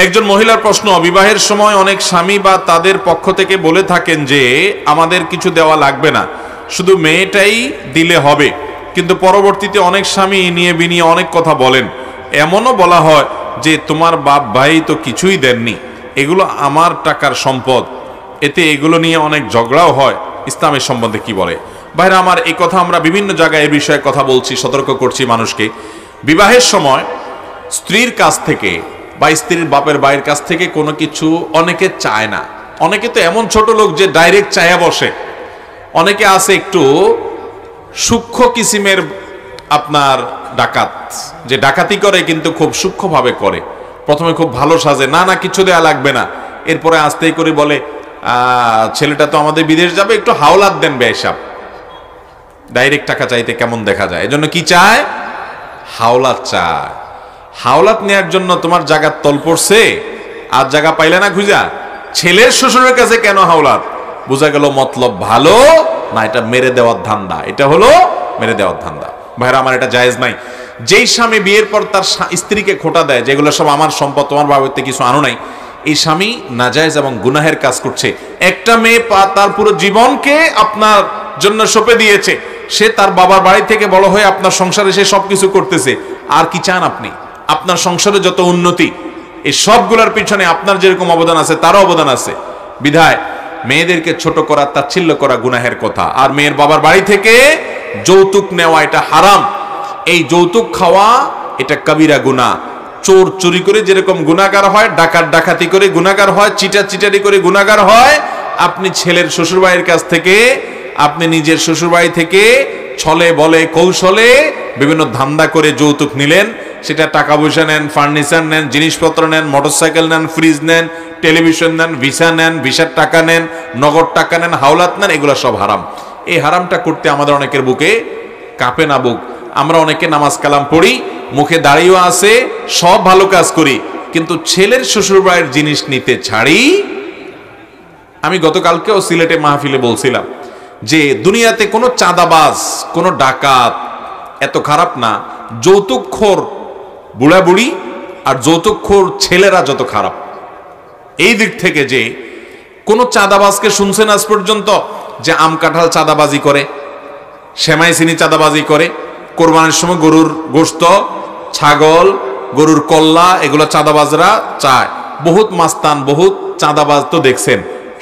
একজন মহিলার প্রশ্ন, বিবাহের সময় অনেক স্বামী বা তাদের পক্ষ থেকে বলে থাকেন যে আমাদের কিছু দেওয়া লাগবে না, শুধু মেয়েটাই দিলে হবে, কিন্তু পরবর্তীতে অনেক স্বামী নিয়ে বিনিয়ে অনেক কথা বলেন। এমনও বলা হয় যে তোমার বাপ ভাই তো কিছুই দেননি, এগুলো আমার টাকার সম্পদ, এতে এগুলো নিয়ে অনেক ঝগড়াও হয়। ইসলামের সম্বন্ধে কি বলে? ভাইরা আমার, এই কথা আমরা বিভিন্ন জায়গায় এই বিষয়ে কথা বলছি, সতর্ক করছি মানুষকে। বিবাহের সময় স্ত্রীর কাছ থেকে বা স্ত্রীর বাপের ভাইয়ের কাছ থেকে কোনো কিছু অনেকে চায় না। অনেকে তো এমন ছোট লোক যে ডাইরেক্ট চায়া বসে। অনেকে আছে একটু সূক্ষ্ম কিসিমের আপনার ডাকাত, যে ডাকাতি করে কিন্তু খুব সূক্ষ্মভাবে করে। প্রথমে খুব ভালো সাজে, না না কিছু দেয়া লাগবে না, এরপরে আস্তেই করে বলে ছেলেটা তো আমাদের বিদেশ যাবে, একটু হাওলাত দেন বেশাব। ডাইরেক্ট টাকা চাইতে কেমন দেখা যায়, এজন্য কি চায়? হাওলাত চায়। হাওলাত নেওয়ার জন্য তোমার জায়গার তল পড়ছে, আর জায়গা পাইলে না খুঁজা। ছেলের শ্বশুরের কাছে কেন হাওলাত? বোঝা গেল মতলব ভালো না, এটা মেরে দেওয়ার ধান্দা। এটা হলো মেরে দেওয়ার ধান্দা। ভাইরা আমার, এটা জায়েজ নাই। যেই স্বামী বিয়ের পর তার স্ত্রীকে খোটা দেয়, যেগুলো সব আমার সম্পদ, তোমার বাবাতে কিছু আনো নাই, এই স্বামী নাজায়েজ এবং গুনাহের কাজ করছে। একটা মেয়ে তার পুরো জীবনকে আপনার জন্য সঁপে দিয়েছে, সে তার বাবার বাড়ি থেকে বড় হয়ে আপনার সংসারে সে সবকিছু করতেছে। আর কি চান আপনি? আপনার সংসারে যত উন্নতি, এই সবগুলোর পিছনে আপনার যেরকম অবদান আছে তারও অবদান আছে। বিধায় মেয়েদেরকে ছোট করা, তাচ্ছিল্য করা গুনাহের কথা। আর মেয়ের বাবার বাড়ি থেকে যৌতুক নেওয়া এটা হারাম। এই যৌতুক খাওয়া এটা কবিরা গুনাহ। চোর চুরি করে যেরকম গুনাহগার হয়, ডাকাত ডাকাতি করে গুনাহগার হয়, চিটারি করে গুনাহগার হয়, আপনি ছেলের শ্বশুরবাড়ির কাছ থেকে, আপনি নিজের শ্বশুরবাড়ি থেকে ছলে বলে কৌশলে বিভিন্ন ধান্দা করে যৌতুক নিলেন। সেটা টাকা পয়সা নেন, ফার্নিচার নেন, জিনিসপত্র নেন, মোটরসাইকেল নেন, ফ্রিজ নেন, টেলিভিশন নেন, ভিসা নেন, ভিসার টাকা নেন, নগদ টাকা নেন, হাওলাত নেন, এগুলো সব হারাম। এই হারামটা করতে আমাদের অনেকের বুকে কাঁপে না বুক। আমরা অনেকে নামাজ কালাম পড়ি, মুখে দাঁড়িয়েও আছে, সব ভালো কাজ করি, কিন্তু ছেলের শ্বশুরবাড়ির জিনিস নিতে ছাড়ি। আমি গতকালকেও সিলেটে মাহফিলে বলছিলাম যে দুনিয়াতে কোনো চাঁদাবাজ, কোনো ডাকাত এত খারাপ না, যৌতুকখোর বুড়া বুড়ি আর যৌতুকখোর ছেলেরা যত খারাপ। এই দিক থেকে যে কোনো চাঁদাবাজকে শুনছেন আজ পর্যন্ত যে আম কাঁঠাল চাঁদাবাজি করে, সেমাই চিনি চাঁদাবাজি করে, কোরবানির সময় গরুর গোশত, ছাগল, গরুর কল্লা, এগুলো চাঁদাবাজরা চায়। বহুত মাস্তান, বহুত চাঁদাবাজ তো দেখছেন,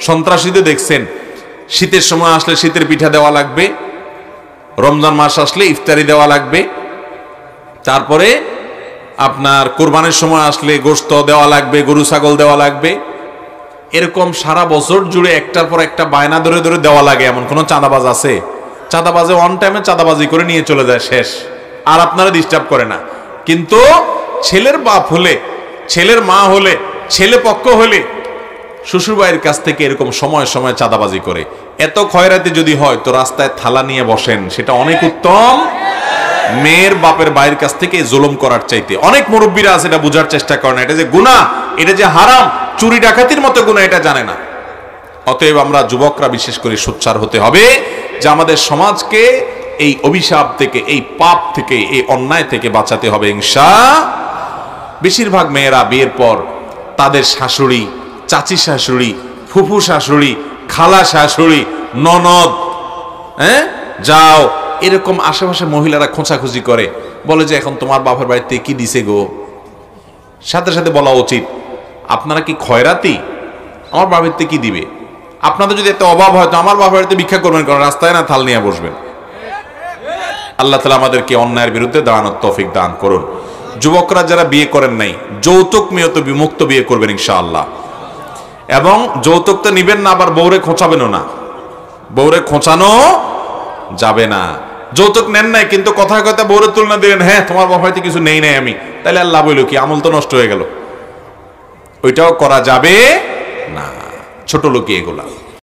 সন্ত্রাসীদের দেখছেন। শীতের সময় আসলে শীতের পিঠা দেওয়া লাগবে, রমজান মাস আসলে ইফতারি দেওয়া লাগবে, তারপরে আপনার কোরবানির সময় আসলে গোশত দেওয়া লাগবে, গরু ছাগল দেওয়া লাগবে। এরকম সারা বছর জুড়ে একটার পর একটা বায়না ধরে ধরে দেওয়া লাগে। এমন কোনো চাঁদাবাজ আছে? চাঁদাবাজে অন টাইমে চাঁদাবাজি করে নিয়ে চলে যায়, শেষ, আর আপনারা ডিস্টার্ব করে না। কিন্তু ছেলের বাপ হলে, ছেলের মা হলে, ছেলে পক্ষ হলে শ্বশুরবাড়ির কাছ থেকে এরকম সময় সময় চাঁদাবাজি করে। এত খয়রাতি যদি হয় তো রাস্তায় থালা নিয়ে বসেন, সেটা অনেক উত্তম মেয়ের বাপের বাইরের কাছ থেকে জুলুম করার চাইতে। অনেক মুরব্বীরা আছে এটা বোঝার চেষ্টা করে না, এটা যে গুনাহ, এটা যে হারাম, চুরি ডাকাতির মতো গুনাহ, এটা জানে না। অতএব আমরা যুবকরা বিশেষ করে সোচ্চার হতে হবে যে আমাদের সমাজকে এই অভিশাপ থেকে, এই পাপ থেকে, এই অন্যায় থেকে বাঁচাতে হবে ইনশাআল্লাহ। বেশিরভাগ মেয়েরা বিয়ের পর তাদের শাশুড়ি, চাচি শাশুড়ি, ফুফু শাশুড়ি, খালা শাশুড়ি, ননদ, যাও, এরকম আশেপাশে মহিলারা খোঁচাখুচি করে, বলে যে এখন তোমার বাবার বাড়িতে কি দিছে গো। সাথে সাথে বলা উচিত, আপনারা কি খয়রাতি? আমার বাড়িতে কি দিবে? আপনাদের যদি এত অভাব হয় তো আমার বাবার বাড়িতে ভিক্ষা করবেন, কারণ রাস্তায় না থাল নিয়ে বসবেন। আল্লাহ তাআলা আমাদেরকে অন্যায়ের বিরুদ্ধে দাঁড়ানোর তৌফিক দান করুন। যুবকরা যারা বিয়ে করেন নাই, যৌতুক মেয়ত বিমুক্ত বিয়ে করবেন ইনশাআল্লাহ। এবং যৌতুক তো নিবেন না, আবার বউরে খোঁচাবেনও না, বউরে খোঁচানো যাবে না। যৌতুক নেন নাই কিন্তু কথায় কথা বউরে তুলনা দিলেন, হ্যাঁ তোমার বাবা হয়তো কিছু নেই নাই আমি, তাহলে আল্লাহ বইল কি, আমল তো নষ্ট হয়ে গেল। ওইটাও করা যাবে না, ছোট লোকই এগুলা।